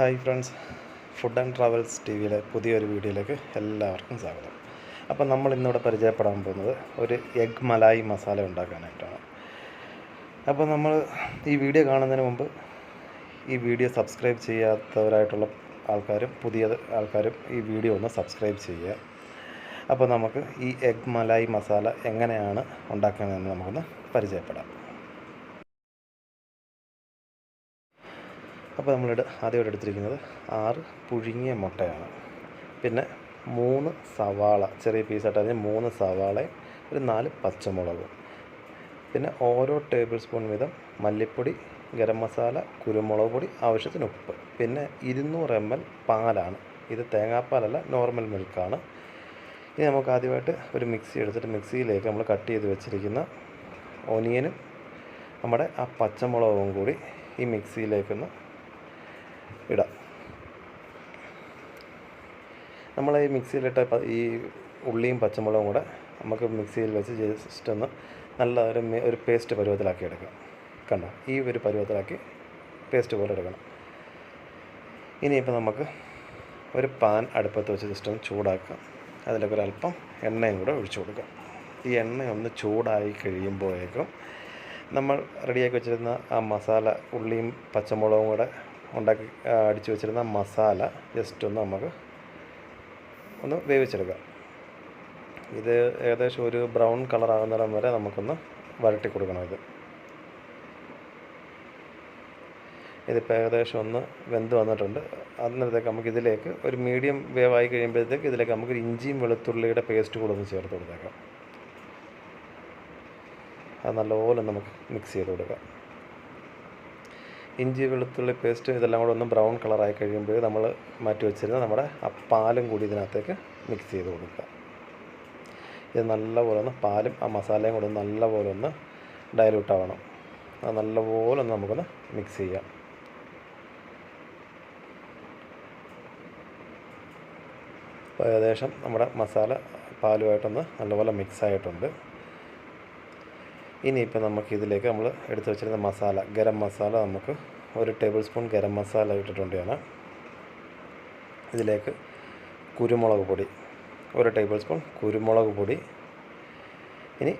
Hi friends, food and travels T വിയിലെ പുതിയൊരു വീഡിയോയിലേക്ക് എല്ലാവർക്കും സ്വാഗതം. അപ്പോൾ നമ്മൾ ഇന്നിവിടെ പരിചയപ്പെടാൻ പോകുന്നത് ഒരു എഗ് മലായി മസാല ഉണ്ടാക്കാനായിട്ടാണ്. അപ്പോൾ നമ്മൾ ഈ വീഡിയോ കാണുന്നതിന് മുമ്പ് ഈ വീഡിയോ സബ്സ്ക്രൈബ് ചെയ്യാത്തവരായിട്ടുള്ള ആൾക്കാരും പുതിയ ആൾക്കാരും ഈ വീഡിയോ ഒന്ന് സബ്സ്ക്രൈബ് ചെയ്യുക. അപ്പോൾ നമുക്ക് ഈ എഗ് മലായി മസാല എങ്ങനെയാണ് ഉണ്ടാക്കുന്നതെന്ന് നമുക്കൊന്ന് പരിചയപ്പെടാം. അപ്പോൾ ആദ്യമായിട്ട് എടുത്തിരിക്കുന്നത് 6 പുഴുങ്ങിയ മുട്ടയാണ്. പിന്നെ 3 സവാള ചെറിയ പീസായിട്ട് അതിന് 3 സവാളയും ഒരു 4 പച്ചമുളകും. പിന്നെ ഓരോ ടേബിൾ സ്പൂൺ വീതം മല്ലിപ്പൊടി, ഗരം മസാല, കുരുമുളക് പൊടി, ആവശ്യത്തിന് ഉപ്പ്. പിന്നെ 200 ml പാലാണ്. ഇത് തേങ്ങാപ്പാലല്ല, നോർമൽ മിൽക്കാണ്. ഇനി നമുക്ക് ആദ്യമായിട്ട് ഒരു മിക്സി എടുത്തിട്ട് മിക്സിയിലേക്ക് നമ്മൾ കട്ട് ചെയ്ത് വെച്ചിരിക്കുന്ന ഓനിയനും നമ്മുടെ ആ പച്ചമുളകും കൂടി ഈ മിക്സിയിലേക്കൊന്ന് ഇടാം. നമ്മൾ ഈ മിക്സിയിലിട്ട ഈ ഉള്ളിയും പച്ചമുളകും കൂടെ നമുക്ക് മിക്സിയിൽ വെച്ച് ജസ്റ്റ് ഒന്ന് നല്ല ഒരു പേസ്റ്റ് പരുവത്തിലാക്കി എടുക്കാം. കണ്ടോ, ഈ ഒരു പരുവത്തിലാക്കി പേസ്റ്റ് പോലെ എടുക്കണം. ഇനിയിപ്പോൾ നമുക്ക് ഒരു പാൻ അടുപ്പത്ത് വെച്ച് ജസ്റ്റ് ഒന്ന് ചൂടാക്കാം. അതിലേക്ക് ഒരല്പം എണ്ണയും കൂടെ ഒഴിച്ചു കൊടുക്കാം. ഈ എണ്ണ ഒന്ന് ചൂടായി കഴിയുമ്പോഴേക്കും നമ്മൾ റെഡിയാക്കി വെച്ചിരുന്ന ആ മസാല, ഉള്ളിയും പച്ചമുളകും കൂടെ അടിച്ചു വെച്ചിരുന്ന മസാല ജസ്റ്റ് ഒന്ന് നമുക്ക് ഒന്ന് വേവിച്ചെടുക്കാം. ഇത് ഏകദേശം ഒരു ബ്രൗൺ കളറാകുന്നിടം വരെ നമുക്കൊന്ന് വരട്ടി കൊടുക്കണം. ഇതിപ്പോൾ ഏകദേശം ഒന്ന് വെന്ത് വന്നിട്ടുണ്ട്. അന്നേരത്തേക്ക് നമുക്കിതിലേക്ക് ഒരു മീഡിയം വേവായി കഴിയുമ്പോഴത്തേക്ക് ഇതിലേക്ക് നമുക്കൊരു ഇഞ്ചിയും വെളുത്തുള്ളിയുടെ പേസ്റ്റ് കൂടെ ഒന്ന് ചേർത്ത് കൊടുത്തേക്കാം. അത് നല്ലപോലെ നമുക്ക് മിക്സ് ചെയ്ത് കൊടുക്കാം. ഇഞ്ചി വെളുത്തുള്ളി പേസ്റ്റ് ഇതെല്ലാം കൂടെ ഒന്ന് ബ്രൗൺ കളറായി കഴിയുമ്പോൾ നമ്മൾ മാറ്റി വെച്ചിരുന്ന നമ്മുടെ ആ പാലും കൂടി ഇതിനകത്തേക്ക് മിക്സ് ചെയ്ത് കൊടുക്കുക. ഇത് നല്ലപോലെ ഒന്ന് പാലും ആ മസാലയും കൂടെ നല്ലപോലെ ഒന്ന് ഡയലൂട്ട് ആവണം. അത് നല്ലപോലെ ഒന്ന് നമുക്കൊന്ന് മിക്സ് ചെയ്യാം. അപ്പോൾ ഏകദേശം നമ്മുടെ മസാല പാലുമായിട്ടൊന്ന് നല്ലപോലെ മിക്സ് ആയിട്ടുണ്ട്. ഇനിയിപ്പോൾ നമുക്കിതിലേക്ക് നമ്മൾ എടുത്ത് വെച്ചിരുന്ന മസാല, ഗരം മസാല, നമുക്ക് ഒരു ടേബിൾ സ്പൂൺ ഗരം മസാല ഇട്ടിട്ടുണ്ട് ഞാൻ. ഇതിലേക്ക് കുരുമുളക് പൊടി, ഒരു ടേബിൾ സ്പൂൺ കുരുമുളക് പൊടി. ഇനി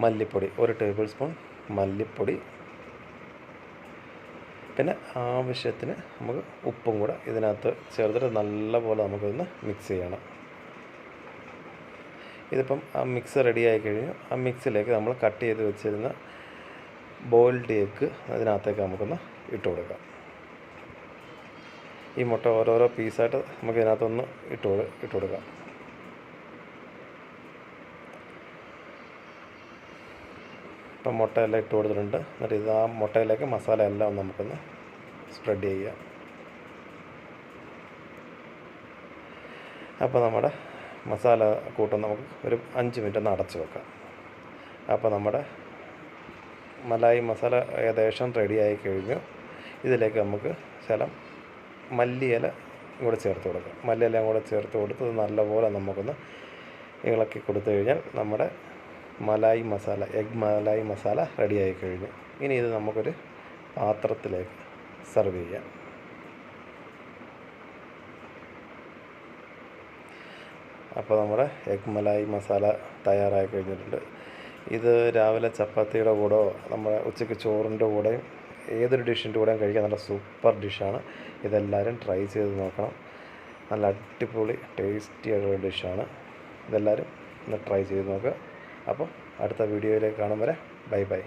മല്ലിപ്പൊടി, ഒരു ടേബിൾ സ്പൂൺ മല്ലിപ്പൊടി. പിന്നെ ആവശ്യത്തിന് നമുക്ക് ഉപ്പും കൂടെ ഇതിനകത്ത് ചേർത്തിട്ട് നല്ലപോലെ നമുക്കൊന്ന് മിക്സ് ചെയ്യണം. ഇതിപ്പം ആ മിക്സ് റെഡിയായി കഴിഞ്ഞു. ആ മിക്സിലേക്ക് നമ്മൾ കട്ട് ചെയ്ത് വെച്ചിരുന്ന ബോയിൽഡ് എഗ്ഗ് അതിനകത്തേക്ക് നമുക്കൊന്ന് ഇട്ട് കൊടുക്കാം. ഈ മുട്ട ഓരോരോ പീസായിട്ട് നമുക്ക് ഇതിനകത്തൊന്ന് ഇട്ട് കൊടുക്കാം. ഇപ്പം മുട്ടയെല്ലാം ഇട്ട് കൊടുത്തിട്ടുണ്ട്. എന്നിട്ട് ഇത് ആ മുട്ടയിലേക്ക് മസാല എല്ലാം നമുക്കൊന്ന് സ്പ്രെഡ് ചെയ്യാം. അപ്പോൾ നമ്മുടെ മസാല കൂട്ടം നമുക്ക് ഒരു 5 മിനിറ്റ് ഒന്ന് അടച്ച് വെക്കാം. അപ്പോൾ നമ്മുടെ മലായി മസാല ഏകദേശം റെഡിയായി കഴിഞ്ഞു. ഇതിലേക്ക് നമുക്ക് ശകലം മല്ലിയില കൂടെ ചേർത്ത് കൊടുക്കാം. മല്ലിയിലയും കൂടെ ചേർത്ത് കൊടുത്ത് നല്ലപോലെ നമുക്കൊന്ന് ഇളക്കി കൊടുത്തു കഴിഞ്ഞാൽ നമ്മുടെ മലായി മസാല, എഗ് മലായി മസാല റെഡിയായി കഴിഞ്ഞു. ഇനി ഇത് നമുക്കൊരു പാത്രത്തിലേക്ക് സെർവ് ചെയ്യാം. അപ്പോൾ നമ്മുടെ എഗ് മലായി മസാല തയ്യാറായി കഴിഞ്ഞിട്ടുണ്ട്. ഇത് രാവിലെ ചപ്പാത്തിയുടെ കൂടെയോ നമ്മുടെ ഉച്ചയ്ക്ക് ചോറിൻ്റെ കൂടെയും ഏതൊരു ഡിഷിൻ്റെ കൂടെയും കഴിക്കാൻ നല്ല സൂപ്പർ ഡിഷാണ്. ഇതെല്ലാവരും ട്രൈ ചെയ്ത് നോക്കണം. നല്ല അടിപൊളി ടേസ്റ്റി ആയിട്ടുള്ള ഡിഷാണ്. ഇതെല്ലാവരും ഒന്ന് ട്രൈ ചെയ്ത് നോക്കുക. അപ്പോൾ അടുത്ത വീഡിയോയിലേക്ക് കാണും വരെ ബൈ ബൈ.